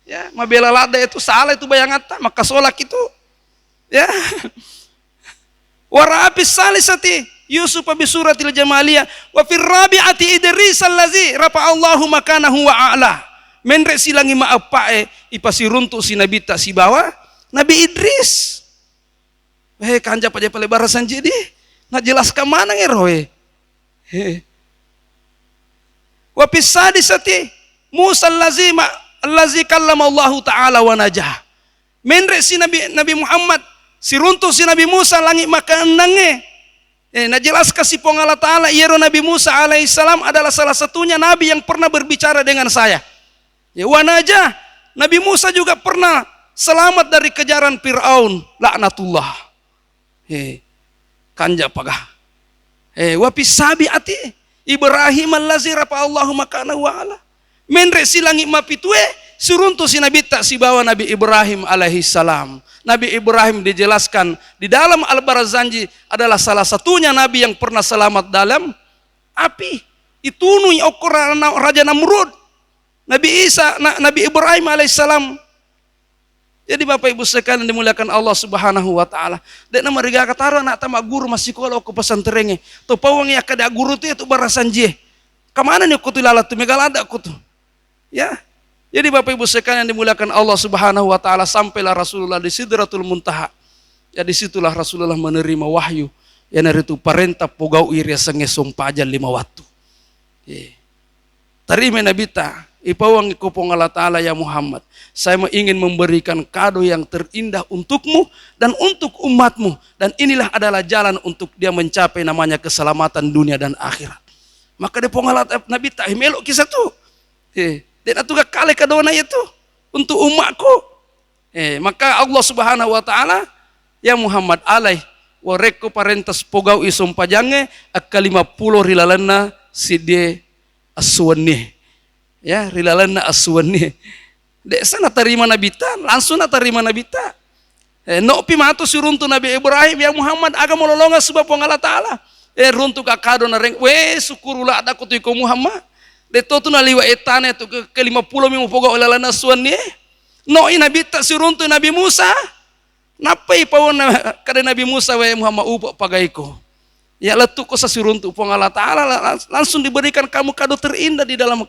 Ya mabela lada itu salah itu bayangata maka solak itu. Ya. Wa ra'a salisati Yusuf bi suratil jamaliyah wa fir rabi'ati Idris allazi rafa Allahu makanahu wa a'la. Menre silangi maapae ipasi runtuk si Nabi ta si bawa Nabi Idris. Kanja pa pale barasan jadi na jelas ka mana ngeroe. Wa pisadisati Musa allazi kallama Allah taala wa najah. Menre si Nabi Muhammad si runtuk si Nabi Musa langit maka nange. Na jelas kasih Allah taala iero Nabi Musa alaihissalam adalah salah satunya nabi yang pernah berbicara dengan saya. Ya wa najah Nabi Musa juga pernah selamat dari kejaran Firaun laknatullah. Kanja pagah. Wa pisabiati Ibrahim allazi rafa Allahu makana wa ala. Menre silangi mapitue suruntu si Nabi tak si bawa Nabi Ibrahim alaihi salam. Nabi Ibrahim dijelaskan di dalam Al-Barzanji adalah salah satunya nabi yang pernah selamat dalam api. Itunu ukur Raja Namrud. Nabi Ibrahim alaihissalam. Jadi Bapak Ibu sekalian dimuliakan Allah Subhanahu wa taala. Dek nama riga kataro nak tama guru masih kalau ke pesantren to pawang ya kada guru tu itu barasan je. Kamana ni kutu lalat tu megalada kutu. Ya. Jadi Bapak Ibu sekalian dimuliakan Allah Subhanahu wa taala sampailah Rasulullah di Sidratul Muntaha. Ya disitulah Rasulullah menerima wahyu yang dari itu perintah pogau iri senge sompajan 5 waktu. Tarime Nabi ta ipawang ikupong Allah Ta'ala ya Muhammad. Saya ingin memberikan kado yang terindah untukmu dan untuk umatmu. Dan inilah adalah jalan untuk dia mencapai namanya keselamatan dunia dan akhirat. Maka dia pengala Nabi tak melok kisah tu. Dia natuga kale kadona itu untuk umatku. Maka Allah Subhanahu wa taala ya Muhammad alaih wa rekko parentas pogau isum pajange akka 50 rilalana sidie aswani. Ya rilalana aswani. Dek sana terima Nabi ta, langsung na terima Nabi ta. No pi mato suruntu Nabi Ibrahim ya Muhammad aga mololonga sebab Allah taala. Runtu ka kado na reng we syukurullah ada kutu ko Muhammad. De to tu na liwa etane tu ke 50 mi pogo lalana aswani. No i Nabi ta suruntu Nabi Musa. Napai pawon kada Nabi Musa we Muhammad upo pagaiko. Ya letuk ko sa suruntu Allah taala langsung diberikan kamu kado terindah di dalam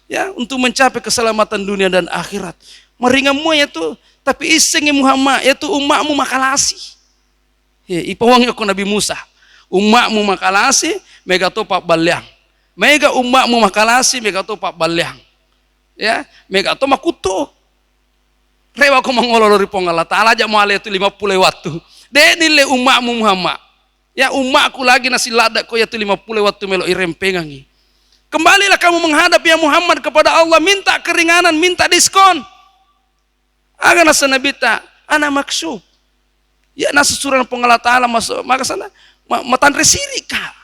Ya, untuk mencapai keselamatan dunia dan akhirat. Meringamu ya tu, tapi iseng Muhammad ya tu umatmu makalasi. Ya, ipawang aku Nabi Musa. Umatmu makalasi, mega to pak balyang. Mega umatmu makalasi, mega to pak balyang. Ya, mega to makuto. Rewa ko mangololori pong Allah Ta'ala aja mau itu 50 waktu. De nile umakmu Muhammad. Ya umakku lagi nasi ladak ko yaitu 50 waktu melo irempengangi. Kembalilah kamu menghadap ya Muhammad kepada Allah, minta keringanan, minta diskon. Aga nasa nabita, ana maksud. Ya nasa surah pong Allah Ta'ala masuk, maka sana matan resirika.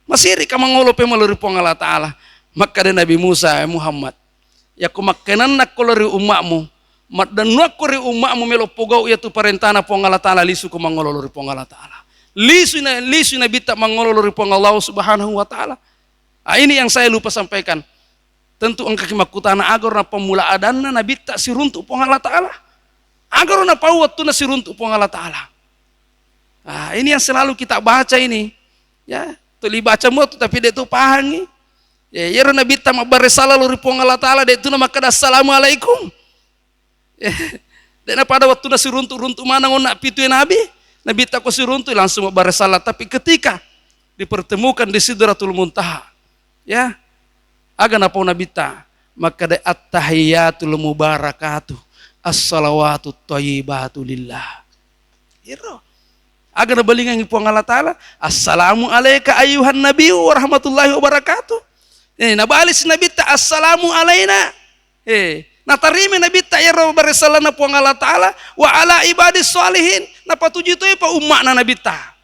Masirika mangolope melalui pong Allah Ta'ala. Maka de Nabi Musa ya Muhammad. Ya kumakanan nak kolori umakmu. Dan nuakuri umakmu melo pogau yaitu perintana pong Allah Ta'ala lisu ko mangololori pong Allah Ta'ala. Lisu na bita mangololori pong Allah Subhanahu wa Ta'ala. Ini yang saya lupa sampaikan. Tentu angka kimakutana agar na pemula adanna na bita siruntuk pong Allah Ta'ala. Agar na pawat tu na siruntuk pong Allah Ta'ala. Ini yang selalu kita baca ini. Ya, tuli baca mo tapi dia tu pahangi. Ya, yero na bita mabaresala lori pong Allah Ta'ala dia tu na makada assalamualaikum. Dan pada waktu nasi runtuk mana ngonak pitu Nabi tak ko si runtuk langsung baresalat. Tapi ketika dipertemukan di Sidratul Muntaha, ya, aga napa Nabi ta, maka de at-tahiyatul mubarakatuh, as-salawatut thayyibatu lillah. Iro. Aga na balingan po ang Allah Ta'ala, assalamu alayka ayyuhan nabiyyu wa rahmatullahi wa barakatuh. Nabalis Nabi ta, assalamu alayna. Natarimi Nabi ta ya barisala na po ang Allah Ta'ala wa ala ibadis salihin. Napatuju ito pa umak na Nabi ta.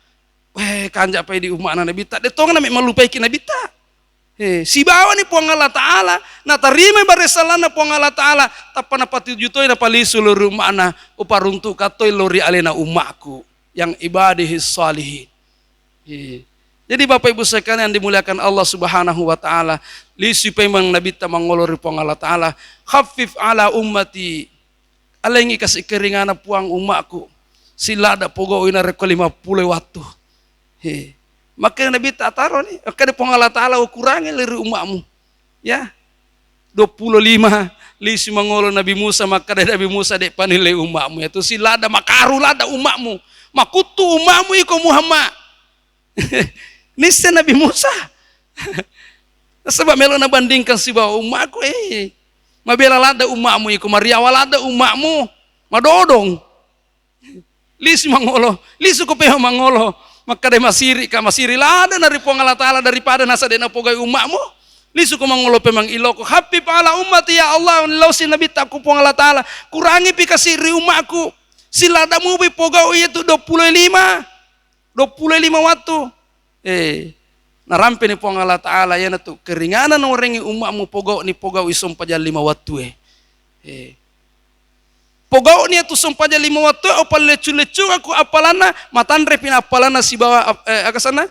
Kanja pa di umak na Nabi ta. Dito nga namin malupay ki Nabi ta. Sibawa ni po ang Allah Ta'ala. Natarimi barisala na po ang Allah Ta'ala. Tapa napatuju ito napaliso lori umak na uparuntuk katoy lori alena umakku yang ibadihis salihin. Jadi Bapak Ibu sekalian yang dimuliakan Allah Subhanahu wa Ta'ala, lisu pemang Nabi ta mangolori pong Allah Ta'ala, khafif ala ummati, alengi kasih keringanan puang umatku, sila ada pogok ina reko 50 waktu. Maka Nabi ta taruh nih, maka pong Allah Ta'ala ukurangi leri umatmu, ya, 25 lisu mangolo Nabi Musa, maka dari Nabi Musa dek panilai umatmu, itu sila ada makaru lada umatmu, makutu umatmu iko Muhammad. Nista Nabi Musa. Sebab melo na bandingkan si bawa umakku mabela lada umakmu iku mariawa lada umakmu madodong. Lisu mangolo, lisu ko peho mangolo. Maka de masiri lada nari pong Allah Ta'ala daripada nasa de na pogay umakmu. Lisu ko mangolo pemang iloko. Happy pala umat ya Allah, law si Nabi ta ko pong Allah Ta'ala. Kurangi pi kasiri umakku. Silada mo bi pogau itu 25 waktu. Narampe ni po Allah Ta'ala yan na to. Keringanan ng ringi umakmu pogau ni pogau isong pa 5 waktu. Pogau niya to isong pa 5 waktu. O palechu-lechu ako apalana. Matanre pinapalana si bawa akasana.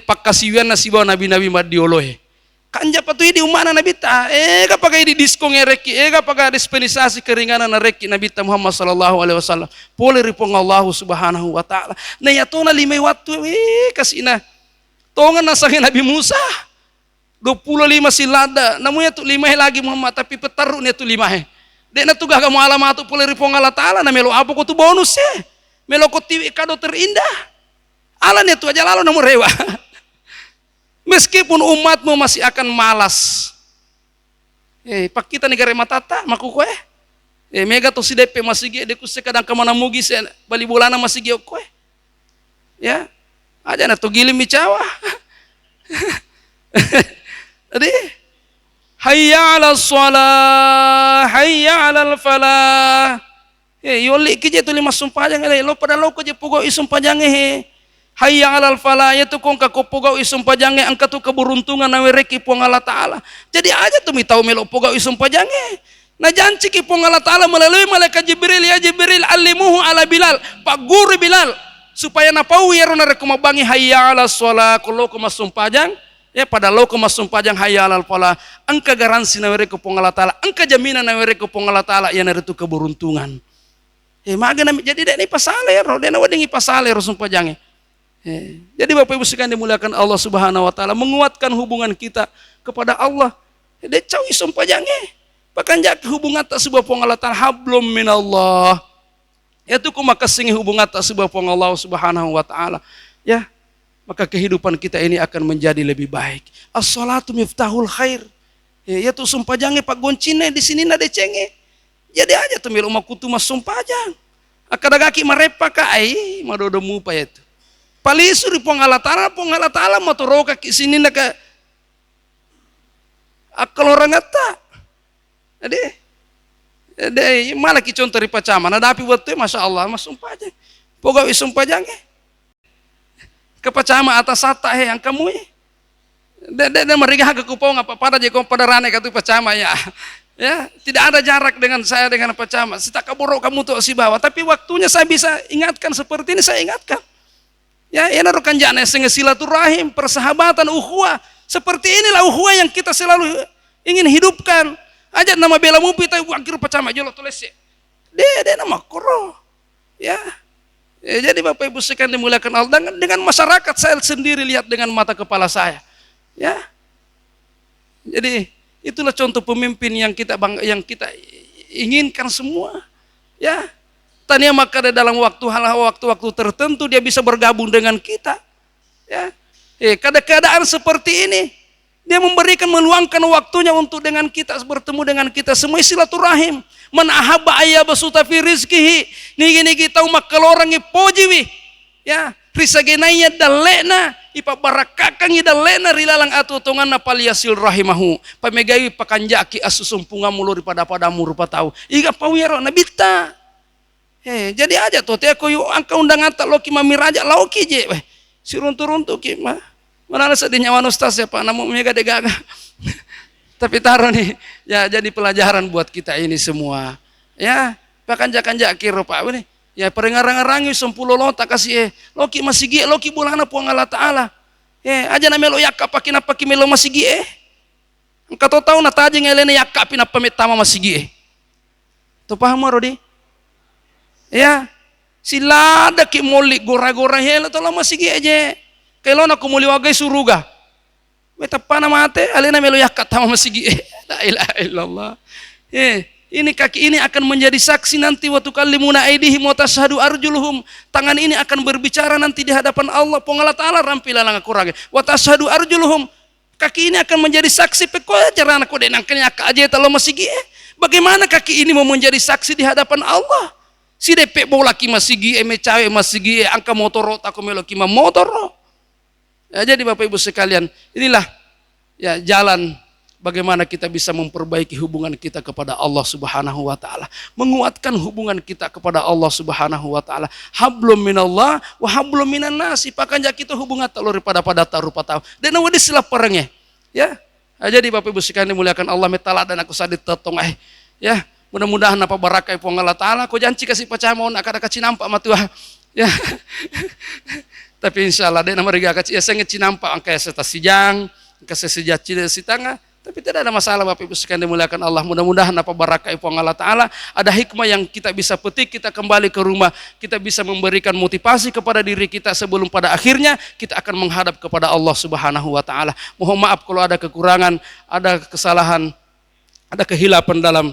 Pagkasiwian na si bawa nabi-nabi madiolohe. Kanja pa to di umana nabi ta. Kapag di diskong reki. Kapag dispensasi keringanan na reki nabi ta Muhammad sallallahu alaihi wasallam. Pole ripong Allah Subhanahu wa Ta'ala. Na yato na 5 waktu. Kasi na. Tongan na sa Nabi Musa. 25 silada. Namunya tu 5 lagi Muhammad. Tapi petaru niya tu 5. Dek na tu gaga mo alamato pole ripong Allah Ta'ala. Na melo apa ko tu bonus Melo ko tiwi kado terindah. Ala niya tu aja lalo namu rewa. Meskipun umatmu masih akan malas. Pak kita negara matata, maku kue. Mega to si DP masih gie, deku sekadang kemana mugi se bali bolana masih gie kue. Ya, aja na to gilim bicawa. Tadi, hayya ala shalah, hayya ala falah. Yoli kije tu 5 sumpajang lo pada lo kije pugo isumpajang Hayya alal falah itu kong kakopogau isum pajange angka tu keberuntungan na wereki pong Allah Ta'ala. Jadi aja tu mitau melo pogau isum pajange. Na janji ki pong Allah Ta'ala melalui malaikat Jibril, ya Jibril alimuhu ala Bilal, Pak Guru Bilal supaya napau ya rona rek mabangi hayya alal shalah kalau ko masum pajang ya pada lo ko masum pajang hayya alal falah angka garansi na wereki pong Allah Ta'ala, angka jaminan na wereki pong Allah Ta'ala yang itu keberuntungan. Maga na jadi dek ni pasale ro, dek na wadingi pasale ro sum pajange. Jadi Bapak Ibu sekalian dimuliakan Allah Subhanahu wa Ta'ala, menguatkan hubungan kita kepada Allah. Dia cawi sumpah jange. Bahkan jak hubungan tak sebuah pengalatan hablum minallah. Itu ku maka singi hubungan tak sebuah pengallah subhanahu wa ta'ala. Ya, maka kehidupan kita ini akan menjadi lebih baik. As-salatu miftahul khair. Ya tuh sumpah jange pak goncine di sini nade cenge. Jadi aja tuh mil umat kutu mas sumpah jang. Akadagaki marepa ka ai madodo mupa itu. Palisu di pengalatala motoroka ki sini naka akal orang ngata. Ade malah ki contoh di pacama. Nah tapi buat tuh masya Allah mas sumpah aja. Pogawi sumpah jange. Ke pacama atas sata yang kamu ya. Dede mereka ke kupong apa pada je pada rane katu pacama ya. Ya, tidak ada jarak dengan saya dengan pacama. Sita kaburuk kamu tuh si bawa, tapi waktunya saya bisa ingatkan seperti ini saya ingatkan. Ya, ini narukan jana sehingga silaturahim, persahabatan, ukhuwah. Seperti inilah ukhuwah yang kita selalu ingin hidupkan. Ajat nama bela mupi tapi akhir pacama jolo tulis. Dia nama koro. Ya. Jadi Bapak Ibu sekalian dimuliakan Allah dengan masyarakat saya sendiri lihat dengan mata kepala saya. Ya. Jadi itulah contoh pemimpin yang kita inginkan semua. Ya. Tanya maka dalam waktu-waktu tertentu dia bisa bergabung dengan kita. Ya. Keadaan seperti ini dia memberikan meluangkan waktunya untuk dengan kita bertemu dengan kita semua silaturahim. Man ahabba ayyabsuta fi rizqihi. Nigi tahu makal orang ipojiwi. Ya, risagenaya dalena ipa barakakang idalena rilalang atu tongan na paliasil rahimahu. Pamegawi pakanjaki asusumpunga mulur pada rupa tahu. Iga pawiro nabita. Jadi aja tuh teh aku angka undangan tak loki mamiraja lauki je. Siruntu-runtu ki mah. Mana ada sedih nyawa ustaz ya Pak, namun mega degaga. Tapi taruh nih, ya jadi pelajaran buat kita ini semua. Ya, pakanjak-kanjak kira Pak ini. Ya perengarang-arangi 10 lonta kasih loki masih gie loki bulana puang Allah Ta'ala. Aja na melo yakap pakin apa ki melo masih gie. Engkau tahu na taji ngelene yakapin apa metama masih gie. Tuh paham Rodi? Ya. Sila ada ki molik gora-gora hela to masih gie aja. Kalau nak kumuli wagai suruga. Meta pana mate alena melo yakat tama masih gie. La ilaha illallah. Ini kaki ini akan menjadi saksi nanti waktu kalimuna aidihim wa tashhadu arjuluhum. Tangan ini akan berbicara nanti di hadapan Allah. Pengala ta'ala rampilah lang kurang. Wa tashhadu arjuluhum. Kaki ini akan menjadi saksi pekoya jarana ko denang kenya ka aja talo masigi. Bagaimana kaki ini mau menjadi saksi di hadapan Allah? Si depe bola ki masigi eme cawe masigi angka motoro tako melo ki motoro. Ya, jadi Bapak Ibu sekalian, inilah ya jalan bagaimana kita bisa memperbaiki hubungan kita kepada Allah Subhanahu wa taala, menguatkan hubungan kita kepada Allah Subhanahu wa taala. Hablum minallah wa hablum minan nasi. Pakanjak kita hubungan talur pada tarupa tahu. Dan wadi silap perangnya. Ya. Jadi Bapak Ibu sekalian dimuliakan Allah metala dan aku sadit tetong ya. Mudah-mudahan apa barakai pong Allah taala ko janji kasih pacamon akada cinampak matua. Ya. Tapi insyaallah dia nama rega kecil saya cinampak angka setasijang, angka sesejati si tanga. Tapi tidak ada masalah Bapak Ibu sekalian dimuliakan Allah. Mudah-mudahan apa barakai pong Allah Ta'ala ada hikmah yang kita bisa petik, kita kembali ke rumah, kita bisa memberikan motivasi kepada diri kita sebelum pada akhirnya kita akan menghadap kepada Allah Subhanahu wa taala. Mohon maaf kalau ada kekurangan, ada kesalahan, ada kehilapan dalam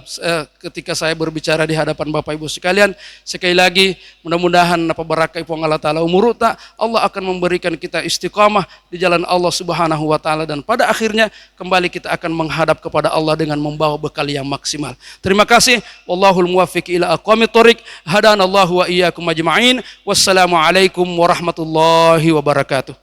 ketika saya berbicara di hadapan Bapak Ibu sekalian. Sekali lagi mudah-mudahan apa barakai pong Allah Ta'ala umuruta Allah akan memberikan kita istiqamah di jalan Allah Subhanahu wa taala dan pada akhirnya kembali kita akan menghadap kepada Allah dengan membawa bekal yang maksimal. Terima kasih. Wallahul muwaffiq ila aqwamit thoriq. Hadanallahu wa iyyakum ajma'in. Wassalamualaikum warahmatullahi wabarakatuh.